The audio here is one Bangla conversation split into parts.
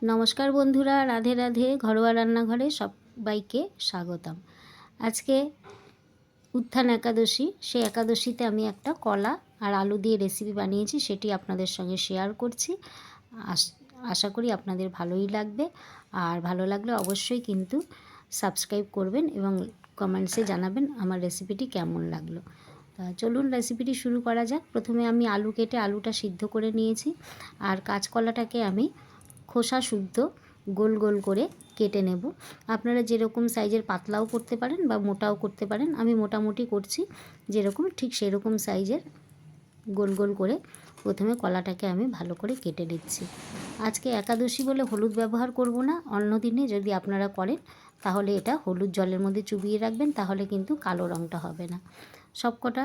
নমস্কার বন্ধুরা, রাধে রাধে। ঘরোয়া রান্নাঘরে সবাইকে স্বাগতম। আজকে উত্থান একাদশী, সেই একাদশীতে আমি একটা কলা আর আলু দিয়ে রেসিপি বানিয়েছি, সেটি আপনাদের সঙ্গে শেয়ার করছি। আশা করি আপনাদের ভালোই লাগবে, আর ভালো লাগলে অবশ্যই কিন্তু সাবস্ক্রাইব করবেন এবং কমেন্টসে জানাবেন আমার রেসিপিটি কেমন লাগলো। চলুন রেসিপিটি শুরু করা যাক। প্রথমে আমি আলু কেটে আলুটা সিদ্ধ করে নিয়েছি, আর কাঁচকলাটাকে আমি খোসা শুদ্ধ গোল গোল করে কেটে নেব। আপনারা যেরকম সাইজের পাতলাও করতে পারেন বা মোটাও করতে পারেন। আমি মোটামুটি করছি, যেরকম ঠিক সেরকম সাইজের গোল গোল করে প্রথমে কলাটাকে আমি ভালো করে কেটে নিচ্ছি। আজকে একাদশী বলে হলুদ ব্যবহার করব না। অন্য দিনে যদি আপনারা করেন তাহলে এটা হলুদ জলের মধ্যে চুবিয়ে রাখবেন, তাহলে কিন্তু কালো রঙটা হবে না। সবকটা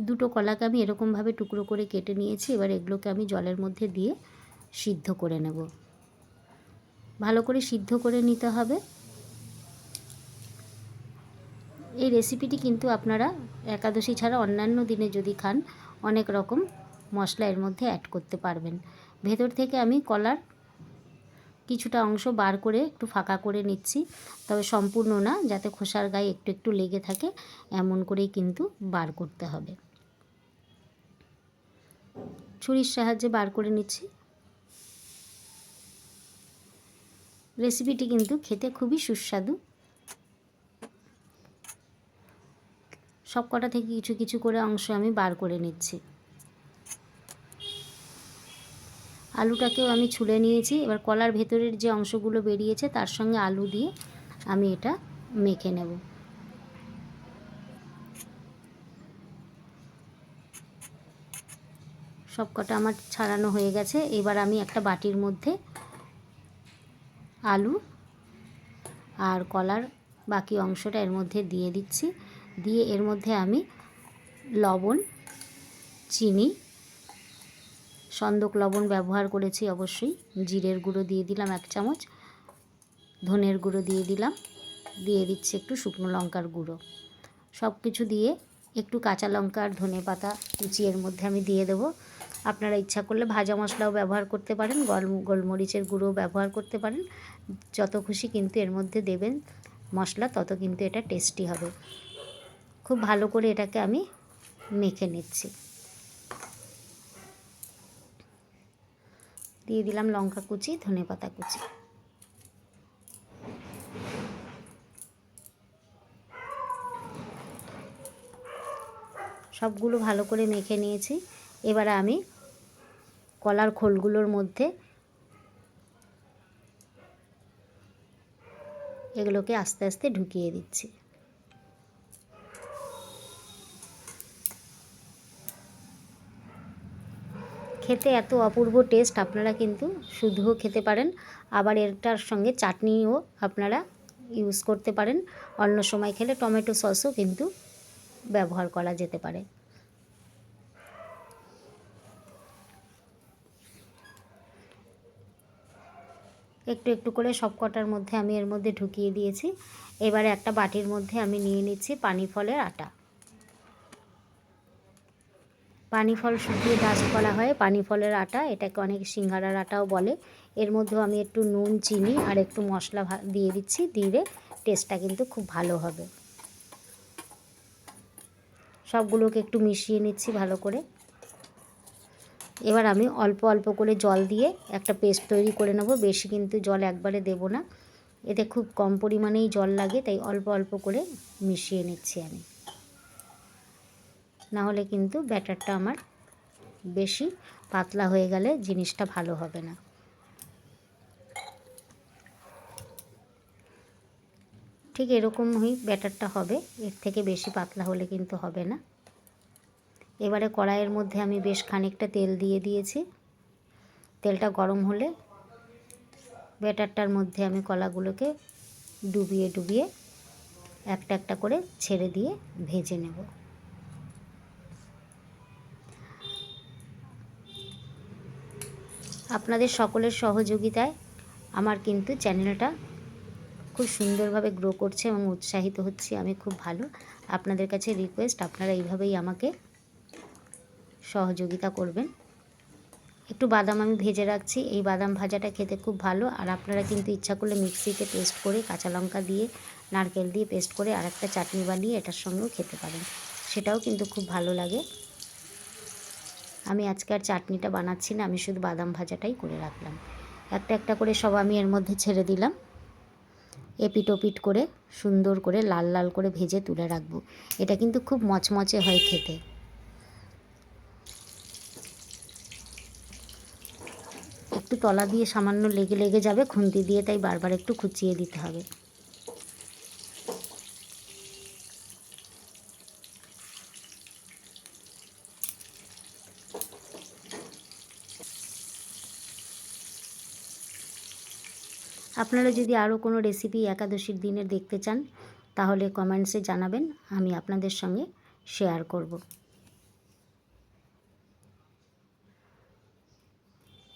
দুটো কলাকে আমি এরকমভাবে টুকরো করে কেটে নিয়েছি। এবার এগুলোকে আমি জলের মধ্যে দিয়ে সিদ্ধ করে নেব। ভালো করে সিদ্ধ করে নিতে হবে। এই রেসিপিটি কিন্তু আপনারা একাদশী ছাড়া অন্যান্য দিনে যদি খান, অনেক রকম মশলা এর মধ্যে অ্যাড করতে পারবেন। ভেতর থেকে আমি কলার কিছুটা অংশ বার করে একটু ফাঁকা করে নিচ্ছি, তবে সম্পূর্ণ না, যাতে খোসার গায়ে একটু একটু লেগে থাকে এমন করেই কিন্তু বার করতে হবে। ছুরির সাহায্যে বার করে নিচ্ছি। রেসিপিটি কিন্তু খেতে খুবই সুস্বাদু। সব কটা থেকে কিছু কিছু করে অংশ আমি বার করে নিচ্ছি। আলুটাকেও আমি ছুলে নিয়েছি। এবার কলার ভেতরের যে অংশগুলো বেরিয়েছে তার সঙ্গে আলু দিয়ে আমি এটা মেখে নেব। সব কটা আমার ছাড়ানো হয়ে গেছে। এবার আমি একটা বাটির মধ্যে আলু আর কলার বাকি অংশটা এর মধ্যে দিয়ে দিচ্ছি। দিয়ে এর মধ্যে আমি লবণ, চিনি, সন্দক লবণ ব্যবহার করেছি অবশ্যই, জিরের গুঁড়ো দিয়ে দিলাম 1 চামচ, ধনের গুঁড়ো দিয়ে দিলাম, দিয়ে দিচ্ছি একটু শুকনো লঙ্কার গুঁড়ো। সব কিছু দিয়ে একটু কাঁচা লঙ্কা আর ধনে পাতা কুচি এর মধ্যে আমি দিয়ে দেবো। আপনারা ইচ্ছা করলে ভাজা মশলাও ব্যবহার করতে পারেন, গোলমরিচের গুঁড়োও ব্যবহার করতে পারেন। যত খুশি কিন্তু এর মধ্যে দেবেন মশলা, তত কিন্তু এটা টেস্টি হবে। খুব ভালো করে এটাকে আমি মেখে নিচ্ছি। দিয়ে দিলাম লঙ্কা কুচি, ধনে পাতা কুচি। সবগুলো ভালো করে মেখে নিয়েছি। এবারে আমি কলার খোলগুলোর মধ্যে এগুলোকে আস্তে আস্তে ঢুকিয়ে দিচ্ছি। খেতে এত অপূর্ব টেস্ট, আপনারা কিন্তু শুধুও খেতে পারেন, আবার এটার সঙ্গে চাটনিও আপনারা ইউজ করতে পারেন। অন্য সময় খেলে টমেটো সসও কিন্তু ব্যবহার করা যেতে পারে। একটু একটু করে সব কটার মধ্যে আমি এর মধ্যে ঢুকিয়ে দিয়েছি। এবারে একটা বাটির মধ্যে আমি নিয়ে নিচ্ছি পানি ফলের আটা। পানি ফল শুকিয়ে ডাস্ট করা হয় পানি ফলের আটা, এটাকে অনেক সিঙ্গারার আটাও বলে। এর মধ্যেও আমি একটু নুন, চিনি আর একটু মশলা দিয়ে দিচ্ছি। দিলে টেস্টটা কিন্তু খুব ভালো হবে। সবগুলোকে একটু মিশিয়ে নিচ্ছি ভালো করে। এবার আমি অল্প অল্প করে জল দিয়ে একটা পেস্ট তৈরি করে নেব। বেশি কিন্তু জল একবারে দেব না, এতে খুব কম পরিমাণেই জল লাগে, তাই অল্প অল্প করে মিশিয়ে নিচ্ছি আমি। না হলে কিন্তু ব্যাটারটা আমার বেশি পাতলা হয়ে গেলে জিনিসটা ভালো হবে না। ঠিক এরকমই ব্যাটারটা হবে, এর থেকে বেশি পাতলা হলে কিন্তু হবে না। এবারে কড়াইয়ের মধ্যে আমি বেশ খানিকটা তেল দিয়ে দিয়েছি। তেলটা গরম হলে ব্যাটারটার মধ্যে আমি কলাগুলোকে ডুবিয়ে ডুবিয়ে একটা একটা করে ছেড়ে দিয়ে ভেজে নেব। আপনাদের সকলের সহযোগিতায় আমার কিন্তু চ্যানেলটা খুব সুন্দরভাবে গ্রো করছে এবং উৎসাহিত হচ্ছি আমি খুব ভালো। আপনাদের কাছে রিকোয়েস্ট, আপনারা এইভাবেই আমাকে সহযোগিতা করবেন। একটু বাদাম আমি ভেজে রাখছি। এই বাদাম ভাজাটা খেতে খুব ভালো। আর আপনারা কিন্তু ইচ্ছা করলে মিক্সিতে পেস্ট করে কাঁচা লঙ্কা দিয়ে নারকেল দিয়ে পেস্ট করে আর একটা চাটনি বানিয়ে এটার সঙ্গেও খেতে পারেন, সেটাও কিন্তু খুব ভালো লাগে। আমি আজকে আর চাটনিটা বানাচ্ছি না, আমি শুধু বাদাম ভাজাটাই করে রাখলাম। একটা একটা করে সব আমি এর মধ্যে ছেড়ে দিলাম। এপিট ওপিট করে সুন্দর করে লাল লাল করে ভেজে তুলে রাখবো। এটা কিন্তু খুব মচমচে হয় খেতে। একটু তলা দিয়ে সামান্য লেগে লেগে যাবে খুন্তি দিয়ে, তাই বারবার একটু খুঁচিয়ে দিতে হবে। আপনারা যদি আরও কোনো রেসিপি একাদশীর দিনের দেখতে চান তাহলে কমেন্টসে জানাবেন, আমি আপনাদের সঙ্গে শেয়ার করব।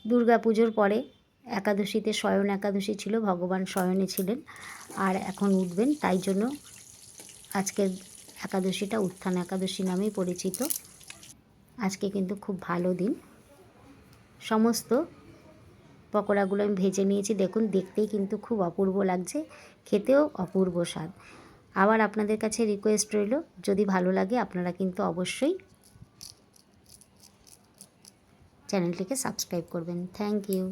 দুর্গা পুজোর পরে একাদশীতে শয়ন একাদশী ছিল, ভগবান শয়নে ছিলেন আর এখন উঠবেন, তাই জন্য আজকের একাদশীটা উত্থান একাদশী নামেই পরিচিত। আজকে কিন্তু খুব ভালো দিন। সমস্ত পকোড়াগুলো আমি ভেজে নিয়েছি, দেখুন দেখতেই কিন্তু খুব অপূর্ব লাগছে, খেতেও অপূর্ব স্বাদ। আবার আপনাদের কাছে রিকোয়েস্ট রইল, যদি ভালো লাগে আপনারা কিন্তু অবশ্যই চ্যানেলটিকে সাবস্ক্রাইব করবেন। Thank you.